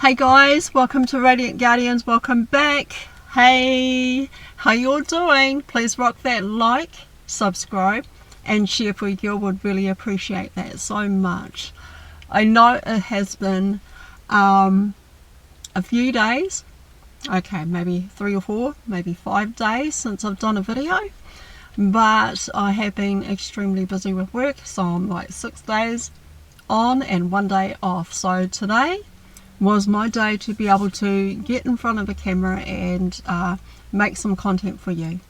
Hey guys, welcome to Radiant Guardians, welcome back. Hey, how you all doing? Please rock that like, subscribe and share for you. Would really appreciate that so much. I know it has been a few days, okay, maybe 3 or 4, maybe 5 days since I've done a video, but I have been extremely busy with work, so I'm like 6 days on and 1 day off. So today was my day to be able to get in front of the camera and make some content for you.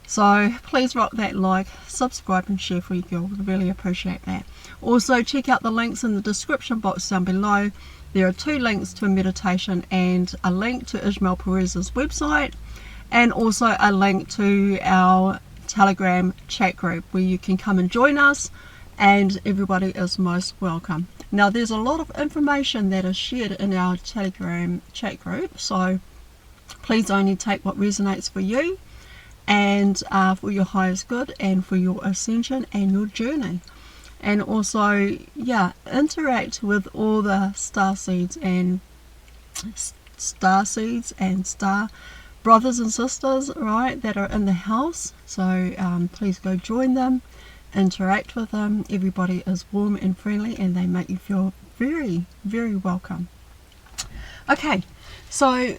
So please rock that like, subscribe and share for you girl. Would really appreciate that. Also check out the links in the description box down below. There are 2 links to a meditation and a link to Ismael Perez's website, and also a link to our Telegram chat group where you can come and join us, and everybody is most welcome. Now there's a lot of information that is shared in our Telegram chat group, so please only take what resonates for you and for your highest good and for your ascension and your journey. And also, yeah, interact with all the star seeds and star brothers and sisters, right, that are in the house. So please go join them, interact with them. Everybody is warm and friendly and they make you feel very, very welcome. Okay, so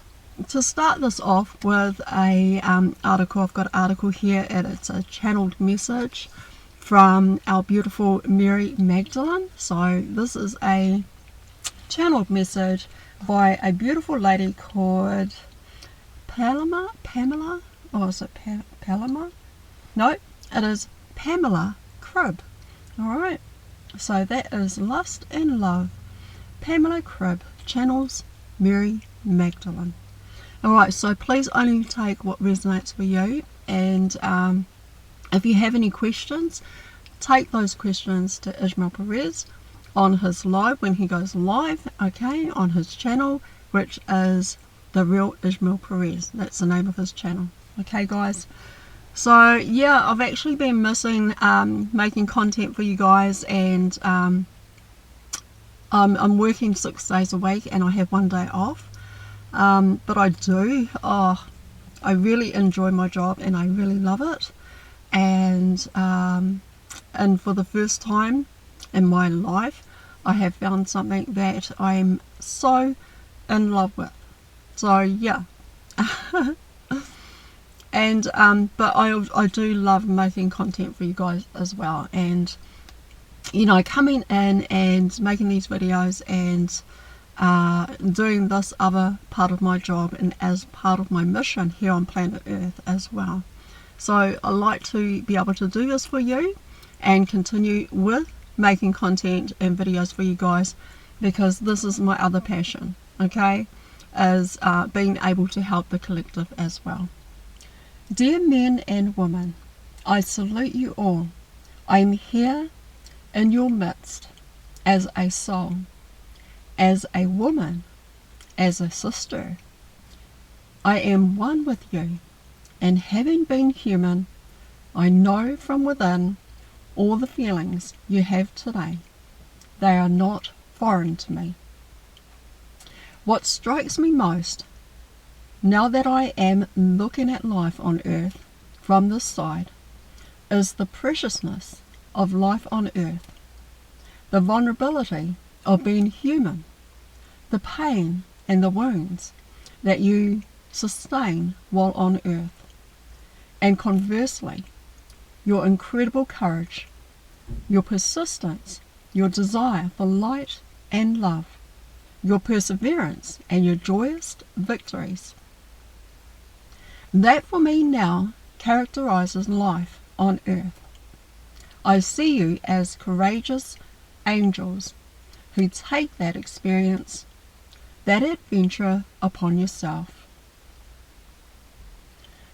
to start this off with a article, I've got an article here and it's a channeled message from our beautiful Mary Magdalene. So this is a channeled message by a beautiful lady called Pamela, or is it Pamela? No, it is Pamela Kribbe. Alright, so that is Lust and Love. Pamela Kribbe channels Mary Magdalene. Alright, so please only take what resonates for you, and if you have any questions, take those questions to Ismael Perez on his live, when he goes live, okay, on his channel, which is The Real Ismael Perez. That's the name of his channel. Okay guys, so yeah, I've actually been missing making content for you guys, and I'm working 6 days a week and I have 1 day off, but I really enjoy my job and I really love it. And for the first time in my life, I have found something that I'm so in love with. So yeah. And but I do love making content for you guys as well, and you know, coming in and making these videos and doing this other part of my job and as part of my mission here on planet Earth as well. So I like to be able to do this for you and continue with making content and videos for you guys, because this is my other passion, okay, is being able to help the collective as well. Dear men and women, I salute you all. I am here in your midst as a soul, as a woman, as a sister. I am one with you, and having been human, I know from within all the feelings you have today. They are not foreign to me. What strikes me most, now that I am looking at life on Earth from this side, is the preciousness of life on Earth, the vulnerability of being human, the pain and the wounds that you sustain while on Earth, and conversely, your incredible courage, your persistence, your desire for light and love, your perseverance and your joyous victories. That for me now characterizes life on Earth. I see you as courageous angels who take that experience, that adventure upon yourself.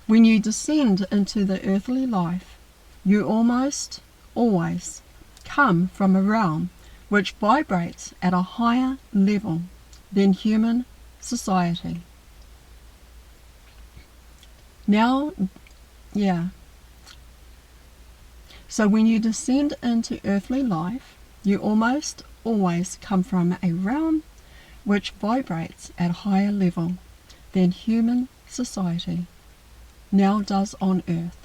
When you descend into the earthly life, you almost always come from a realm which vibrates at a higher level than human society. Now, yeah. So when you descend into earthly life, you almost always come from a realm which vibrates at a higher level than human society now does on earth.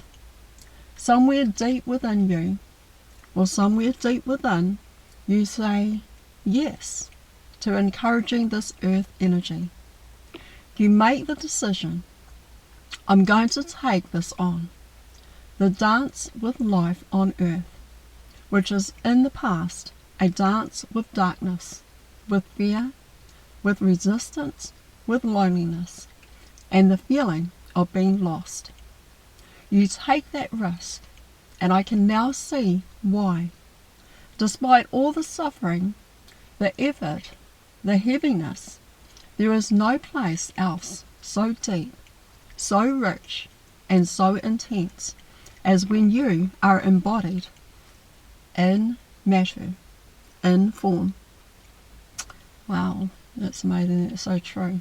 Somewhere deep within you, or somewhere deep within, you say yes to encouraging this earth energy. You make the decision, I'm going to take this on. The dance with life on earth, which is in the past a dance with darkness, with fear, with resistance, with loneliness, and the feeling of being lost. You take that risk, and I can now see why. Despite all the suffering, the effort, the heaviness, there is no place else so deep, so rich, and so intense as when you are embodied in matter, in form. Wow, that's amazing, it's so true.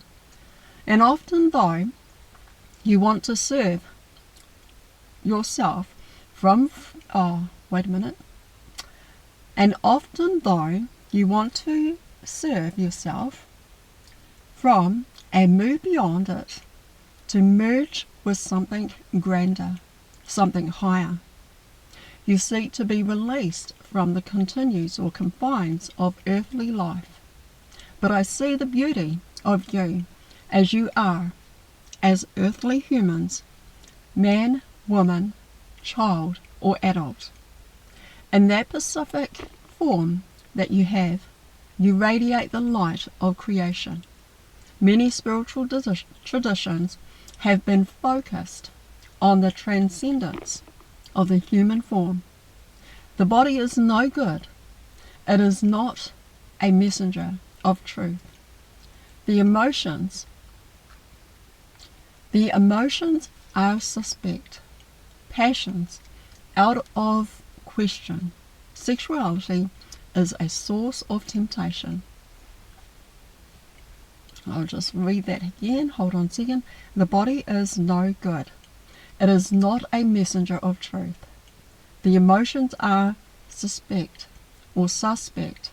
And often though you want to serve yourself from, and often though you want to serve yourself from and move beyond it to merge with something grander, something higher. You seek to be released from the continues or confines of earthly life. But I see the beauty of you as you are, as earthly humans, man, woman, child, or adult. In that Pacific form that you have, you radiate the light of creation. Many spiritual traditions have been focused on the transcendence of the human form. The body is no good. It is not a messenger of truth. The emotions are suspect. Passions out of question. Sexuality is a source of temptation. I'll just read that again. Hold on a second. The body is no good. It is not a messenger of truth. The emotions are suspect or suspect.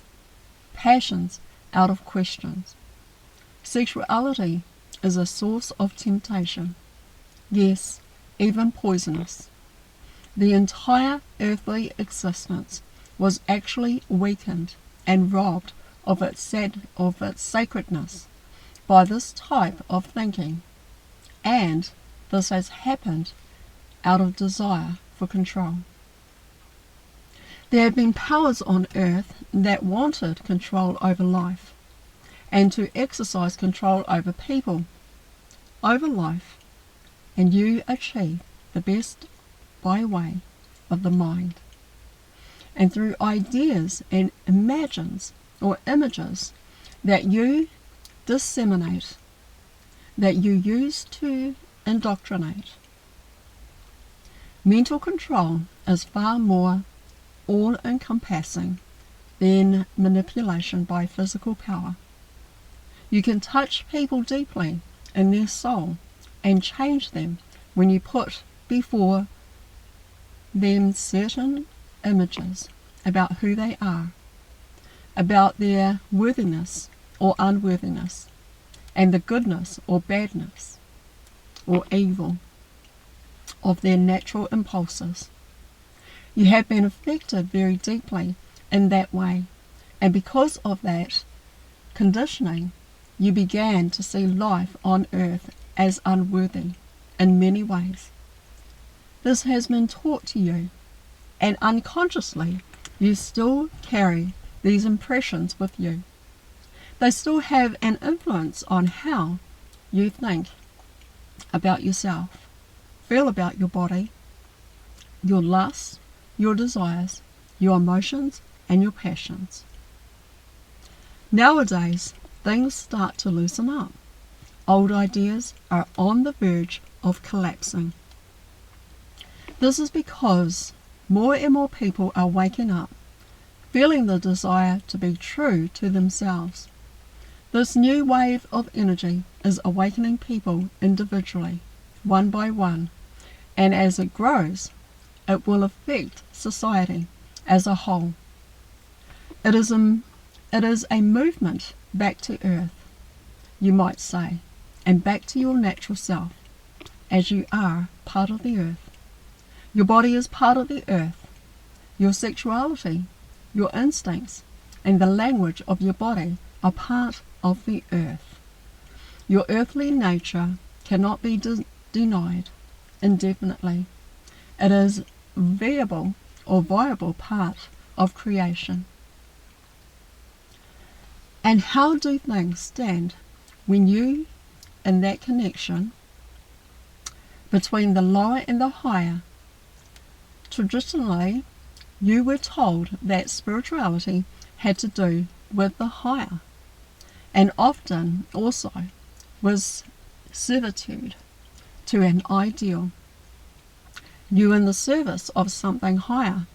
Passions out of questions. Sexuality is a source of temptation. Yes, even poisonous. The entire earthly existence was actually weakened and robbed of its sacredness by this type of thinking, and this has happened out of desire for control. There have been powers on earth that wanted control over life and to exercise control over people, over life, and you achieve the best by way of the mind. And through ideas and images that you disseminate, that you use to indoctrinate. Mental control is far more all-encompassing than manipulation by physical power. You can touch people deeply in their soul and change them when you put before them certain images about who they are, about their worthiness or unworthiness, and the goodness or badness or evil of their natural impulses. You have been affected very deeply in that way, and because of that conditioning, you began to see life on earth as unworthy in many ways. This has been taught to you, and unconsciously you still carry these impressions with you. They still have an influence on how you think about yourself, feel about your body, your lusts, your desires, your emotions, and your passions. Nowadays, things start to loosen up. Old ideas are on the verge of collapsing. This is because more and more people are waking up, feeling the desire to be true to themselves. This new wave of energy is awakening people individually, one by one, and as it grows, it will affect society as a whole. It is a movement back to earth, you might say, and back to your natural self, as you are part of the earth. Your body is part of the earth. Your sexuality, your instincts, and the language of your body are part of the earth. Your earthly nature cannot be denied indefinitely. It is viable part of creation. And how do things stand when you, in that connection between the lower and the higher? Traditionally, you were told that spirituality had to do with the higher, and often also was servitude to an ideal. You in the service of something higher,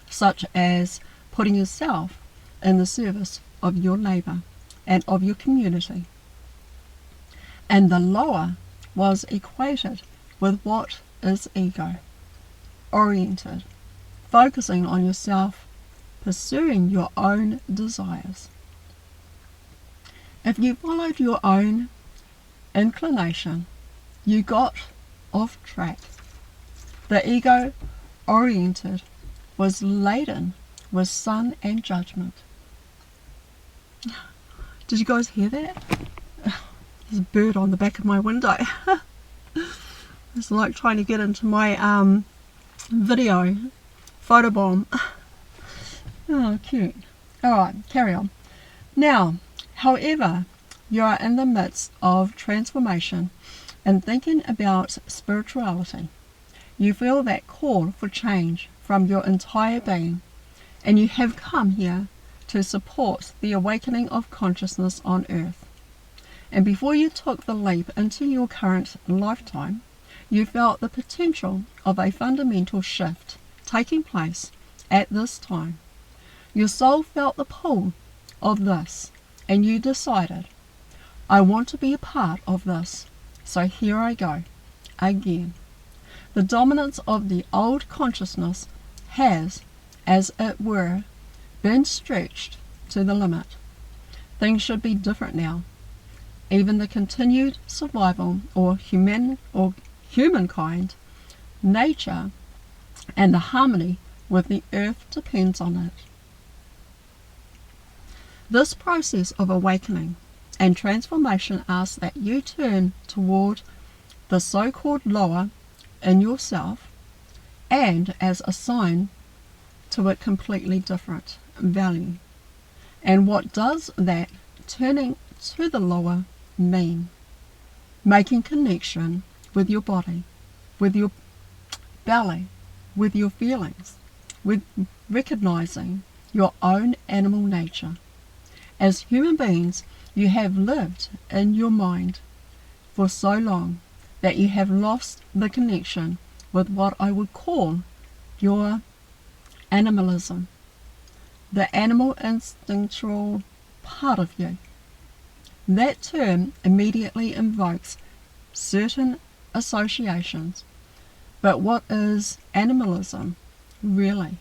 such as putting yourself in the service of your neighbour and of your community. And the lower was equated with what is ego, oriented, focusing on yourself, pursuing your own desires. If you followed your own inclination, you got off track. The ego-oriented was laden with sun and judgment. Did you guys hear that? There's a bird on the back of my window. It's like trying to get into my video photobomb. Oh, cute. Alright, carry on. Now, however, you are in the midst of transformation and thinking about spirituality. You feel that call for change from your entire being, and you have come here to support the awakening of consciousness on earth. And before you took the leap into your current lifetime, you felt the potential of a fundamental shift taking place at this time. Your soul felt the pull of this, and you decided, I want to be a part of this, so here I go, again. The dominance of the old consciousness has, as it were, been stretched to the limit. Things should be different now. Even the continued survival or humankind, nature, and the harmony with the earth depends on it. This process of awakening and transformation asks that you turn toward the so-called lower in yourself and as a sign to a completely different value. And what does that turning to the lower mean? Making connection with your body, with your belly, with your feelings, with recognizing your own animal nature. As human beings, you have lived in your mind for so long that you have lost the connection with what I would call your animalism, the animal instinctual part of you. That term immediately invokes certain associations. But what is animalism really?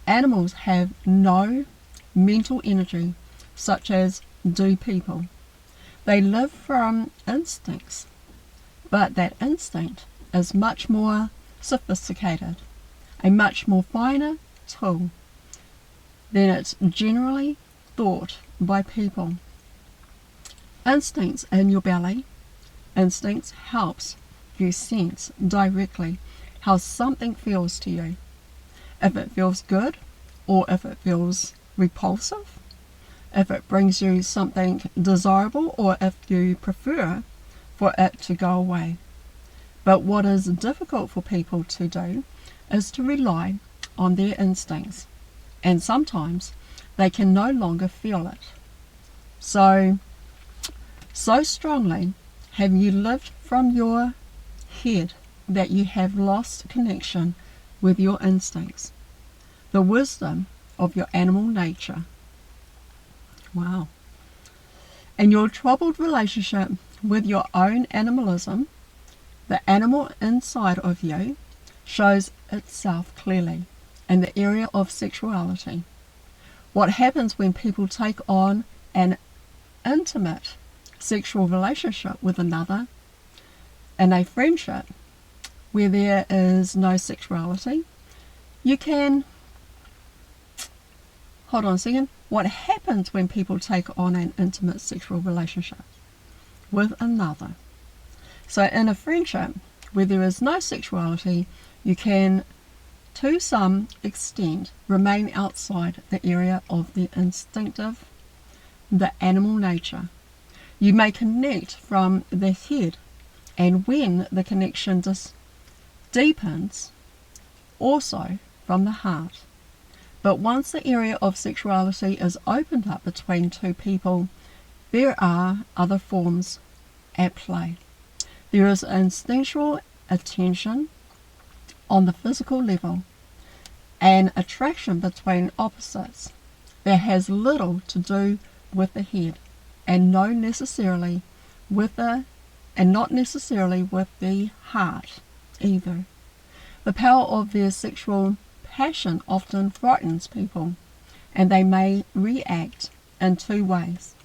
Animals have no mental energy such as do people. They live from instincts, but that instinct is much more sophisticated, a much more finer tool than it's generally thought by people. Instincts in your belly, instincts helps you sense directly how something feels to you. If it feels good or if it feels repulsive, if it brings you something desirable or if you prefer for it to go away. But what is difficult for people to do is to rely on their instincts, and sometimes they can no longer feel it. So strongly have you lived from your head that you have lost connection with your instincts, the wisdom of your animal nature. Wow. In your troubled relationship with your own animalism, the animal inside of you shows itself clearly in the area of sexuality. What happens when people take on an intimate sexual relationship with another, in a friendship where there is no sexuality, you can... Hold on a second. What happens when people take on an intimate sexual relationship with another? So in a friendship where there is no sexuality, you can, to some extent, remain outside the area of the instinctive, the animal nature. You may connect from the head, and when the connection deepens, also from the heart. But once the area of sexuality is opened up between two people, there are other forms at play. There is instinctual attention on the physical level, an attraction between opposites that has little to do with the head and not necessarily with the heart either. The power of their sexual passion often frightens people, and they may react in two ways.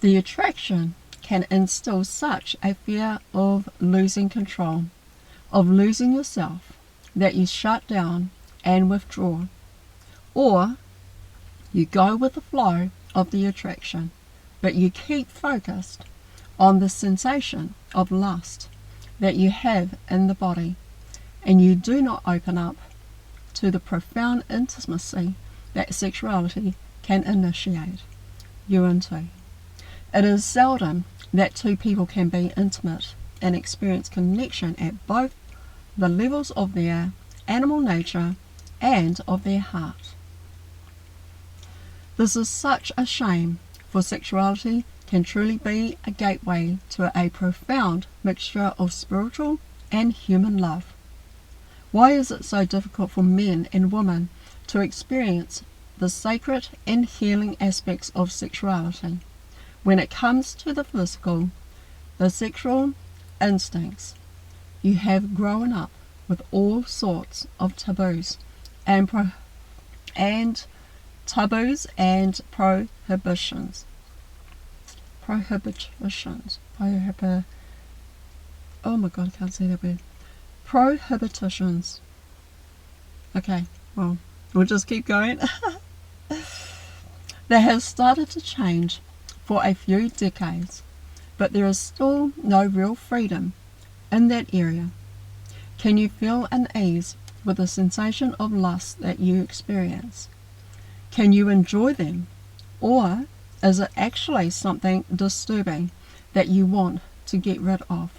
The attraction can instill such a fear of losing control, of losing yourself, that you shut down and withdraw. Or you go with the flow of the attraction, but you keep focused on the sensation of lust that you have in the body, and you do not open up to the profound intimacy that sexuality can initiate you into. It is seldom that two people can be intimate and experience connection at both the levels of their animal nature and of their heart. This is such a shame, for sexuality can truly be a gateway to a profound mixture of spiritual and human love. Why is it so difficult for men and women to experience the sacred and healing aspects of sexuality? When it comes to the physical, the sexual instincts, you have grown up with all sorts of taboos and prohibitions. Oh my god, I can't say that word. Prohibitions. Okay, well, we'll just keep going. That has started to change for a few decades, but there is still no real freedom in that area. Can you feel an ease with the sensation of lust that you experience? Can you enjoy them? Or is it actually something disturbing that you want to get rid of?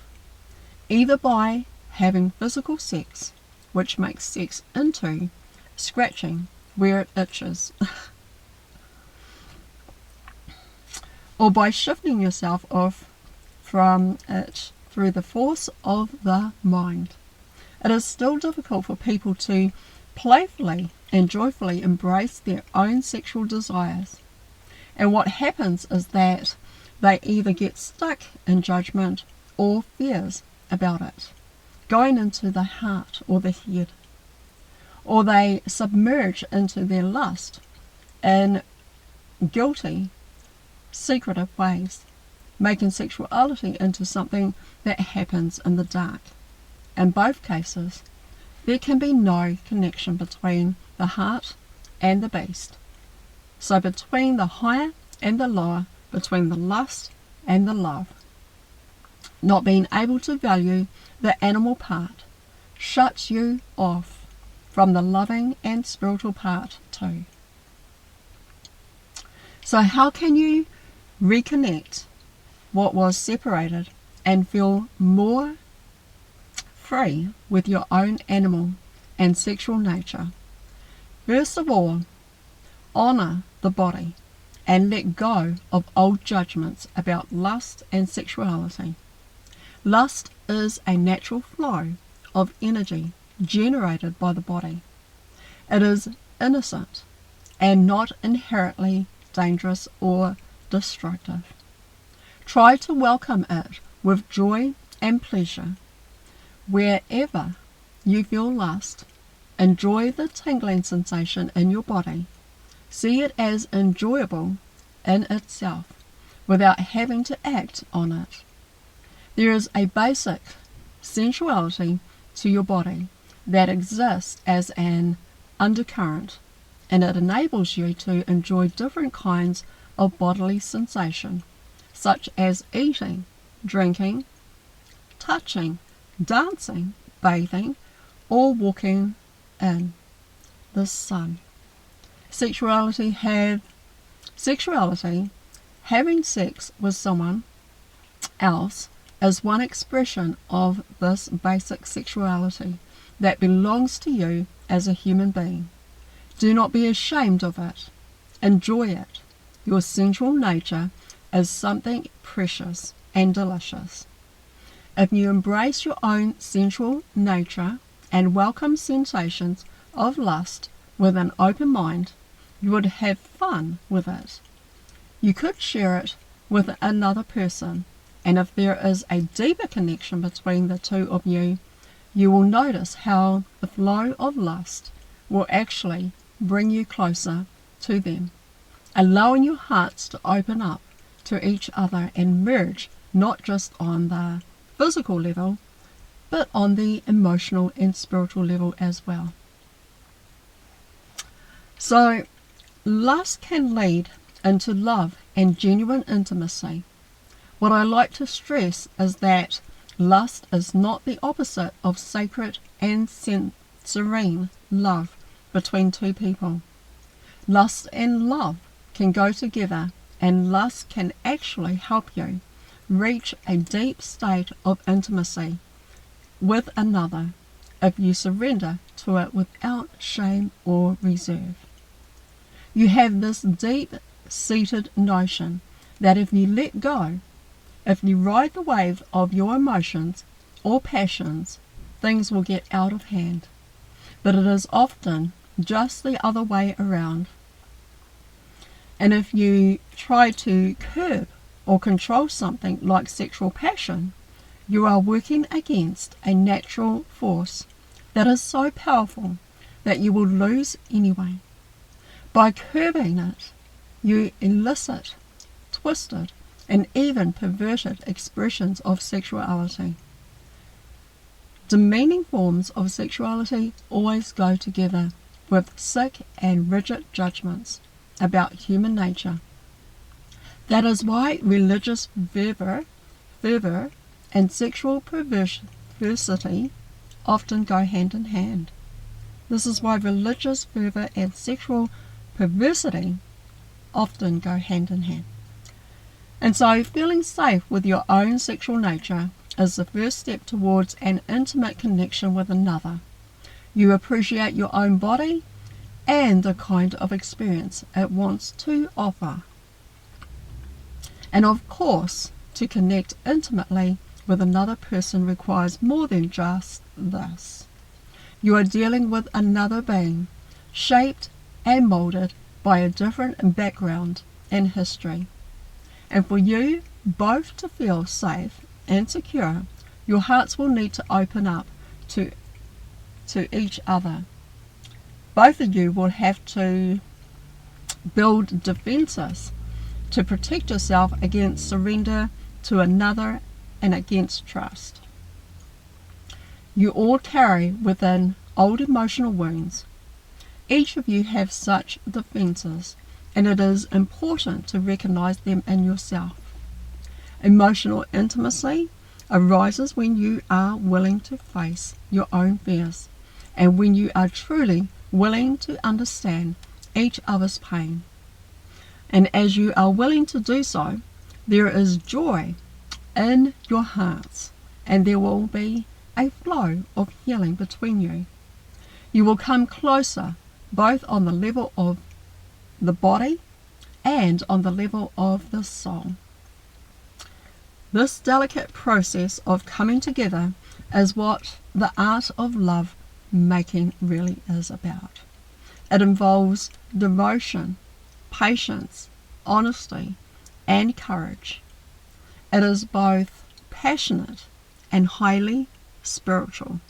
Either by having physical sex, which makes sex into scratching where it itches, or by shifting yourself off from it through the force of the mind. It is still difficult for people to playfully and joyfully embrace their own sexual desires. And what happens is that they either get stuck in judgment or fears about it, going into the heart or the head, or they submerge into their lust in guilty, secretive ways, making sexuality into something that happens in the dark. In both cases, there can be no connection between the heart and the beast. So between the higher and the lower, between the lust and the love, not being able to value the animal part shuts you off from the loving and spiritual part too. So how can you reconnect what was separated and feel more free with your own animal and sexual nature? First of all, honor the body and let go of old judgments about lust and sexuality. Lust is a natural flow of energy generated by the body. It is innocent and not inherently dangerous or destructive. Try to welcome it with joy and pleasure. Wherever you feel lust, enjoy the tingling sensation in your body. See it as enjoyable in itself, without having to act on it. There is a basic sensuality to your body that exists as an undercurrent, and it enables you to enjoy different kinds of bodily sensation, such as eating, drinking, touching, dancing, bathing, or walking in the sun. Sexuality, having sex with someone else, is one expression of this basic sexuality that belongs to you as a human being. Do not be ashamed of it. Enjoy it. Your sensual nature is something precious and delicious. If you embrace your own sensual nature and welcome sensations of lust with an open mind, you would have fun with it. You could share it with another person, and if there is a deeper connection between the two of you, you will notice how the flow of lust will actually bring you closer to them, allowing your hearts to open up to each other and merge not just on the physical level, but on the emotional and spiritual level as well. So, lust can lead into love and genuine intimacy. What I like to stress is that lust is not the opposite of sacred and serene love between two people. Lust and love can go together, and lust can actually help you reach a deep state of intimacy with another if you surrender to it without shame or reserve. You have this deep-seated notion that if you let go, if you ride the wave of your emotions or passions, things will get out of hand. But it is often just the other way around. And if you try to curb or control something like sexual passion, you are working against a natural force that is so powerful that you will lose anyway. By curbing it, you elicit twisted and even perverted expressions of sexuality. Demeaning forms of sexuality always go together with sick and rigid judgments about human nature. That is why religious fervor and sexual perversity often go hand in hand. This is why religious fervor and sexual perversity often go hand in hand. And so feeling safe with your own sexual nature is the first step towards an intimate connection with another. You appreciate your own body and the kind of experience it wants to offer. And of course, to connect intimately with another person requires more than just this. You are dealing with another being, shaped and molded by a different background and history. And for you both to feel safe and secure, your hearts will need to open up to each other. Both of you will have to build defenses to protect yourself against surrender to another and against trust. You all carry within old emotional wounds. Each of you have such defenses, and it is important to recognize them in yourself. Emotional intimacy arises when you are willing to face your own fears and when you are truly willing to understand each other's pain. And as you are willing to do so, there is joy in your hearts, and there will be a flow of healing between you. You will come closer, both on the level of the body and on the level of the soul. This delicate process of coming together is what the art of love making really is about. It involves devotion, patience, honesty, and courage. It is both passionate and highly spiritual.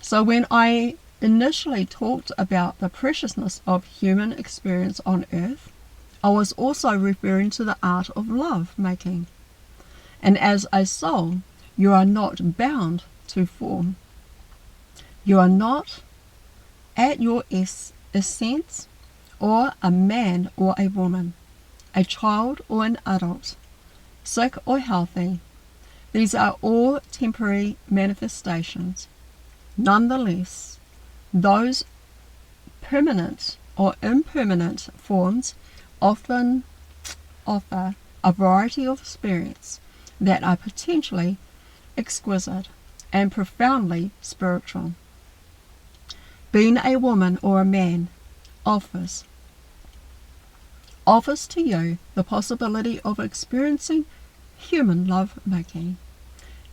So when I initially talked about the preciousness of human experience on earth, I was also referring to the art of love making. And as a soul, you are not bound to form. You are not at your essence or a man or a woman, a child or an adult, sick or healthy. These are all temporary manifestations. Nonetheless, those permanent or impermanent forms often offer a variety of experience that are potentially exquisite and profoundly spiritual. Being a woman or a man offers to you the possibility of experiencing human love making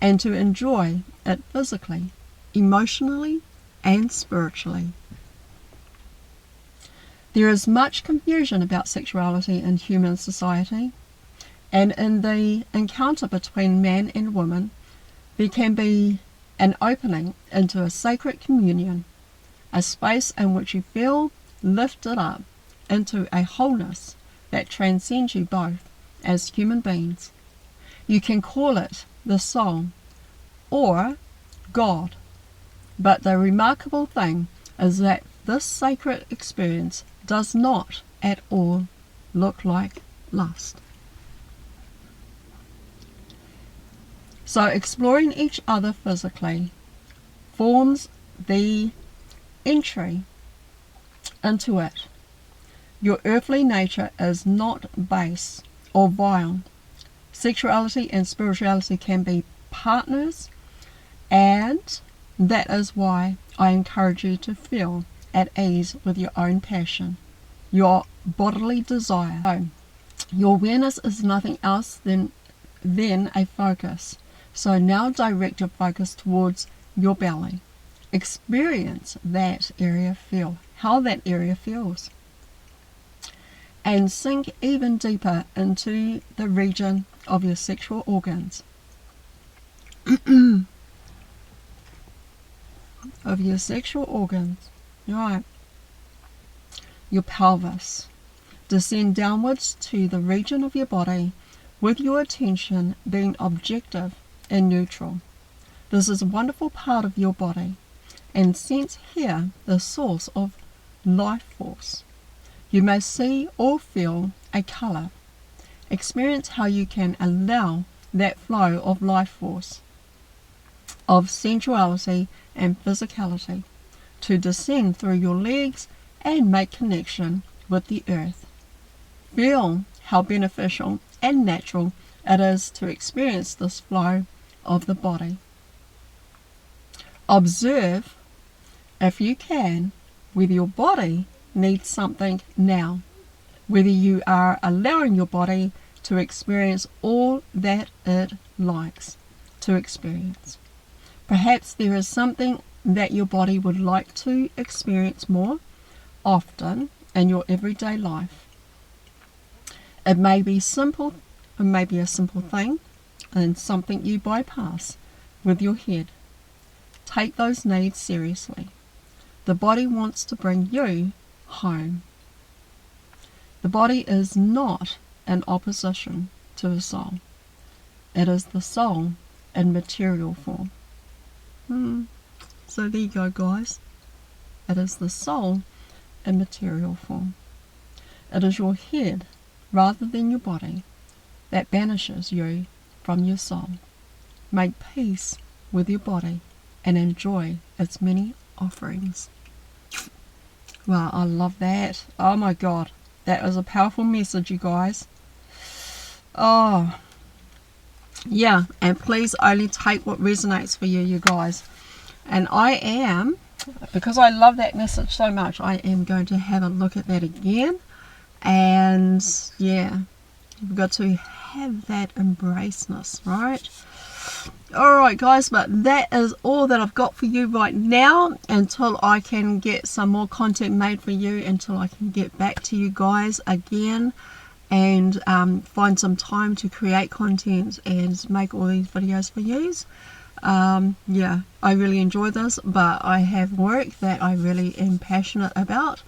and to enjoy it physically, emotionally, and spiritually. There is much confusion about sexuality in human society, and in the encounter between man and woman, there can be an opening into a sacred communion, a space in which you feel lifted up into a wholeness that transcends you both as human beings. You can call it the soul or God, but the remarkable thing is that this sacred experience does not at all look like lust. So exploring each other physically forms the entry into it. Your earthly nature is not base or vile. Sexuality and spirituality can be partners, and that is why I encourage you to feel at ease with your own passion, your bodily desire. So, your awareness is nothing else than a focus. So now direct your focus towards your belly. Experience that area feel, how that area feels. And sink even deeper into the region of your sexual organs. Of your sexual organs. Right. Your pelvis. Descend downwards to the region of your body with your attention being objective and neutral. This is a wonderful part of your body, and sense here the source of life force. You may see or feel a colour. Experience how you can allow that flow of life force, of sensuality and physicality, to descend through your legs and make connection with the earth. Feel how beneficial and natural it is to experience this flow of the body. Observe, if you can, whether your body needs something now, whether you are allowing your body to experience all that it likes to experience. Perhaps there is something that your body would like to experience more often in your everyday life. It may be simple, it may be a simple thing, and something you bypass with your head. Take those needs seriously. The body wants to bring you home. The body is not in opposition to the soul. It is the soul in material form. So there you go, guys. It is the soul in material form. It is your head, rather than your body, that banishes you from your soul. Make peace with your body and enjoy its many offerings. Wow, I love that. Oh my God, that was a powerful message, you guys. Oh, yeah, and please only take what resonates for you, you guys. And I am, because I love that message so much, I am going to have a look at that again. And yeah, we've got to have that embraceness, right? Alright guys, but that is all that I've got for you right now until I can get some more content made for you, until I can get back to you guys again and find some time to create content and make all these videos for you. Yeah, I really enjoy this, but I have work that I really am passionate about,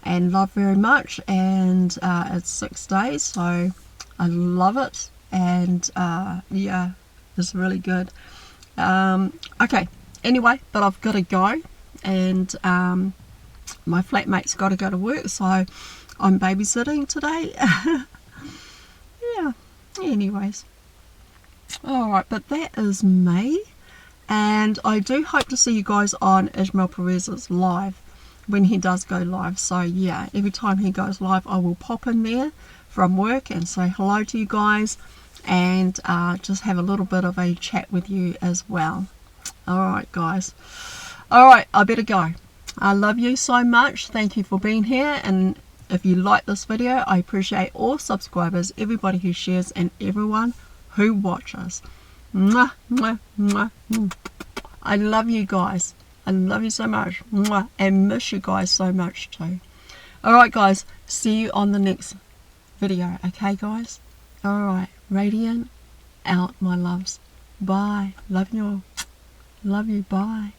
and love very much. And it's 6 days, so I love it. And yeah, it's really good. Okay, anyway, but I've got to go, and my flatmate's got to go to work, so I'm babysitting today. Yeah, anyways. Alright, but that is me, and I do hope to see you guys on Ishmael Perez's live when he does go live. So yeah, every time he goes live I will pop in there from work and say hello to you guys, and just have a little bit of a chat with you as well. Alright guys, alright, I better go. I love you so much. Thank you for being here, and if you like this video, I appreciate all subscribers, everybody who shares, and everyone who watches. Mwah, mwah, mwah, mwah. I love you guys. I love you so much. Mwah, and miss you guys so much too. Alright guys, see you on the next video. Okay guys? Alright, radiant out, my loves. Bye. Love you all. Love you. Bye.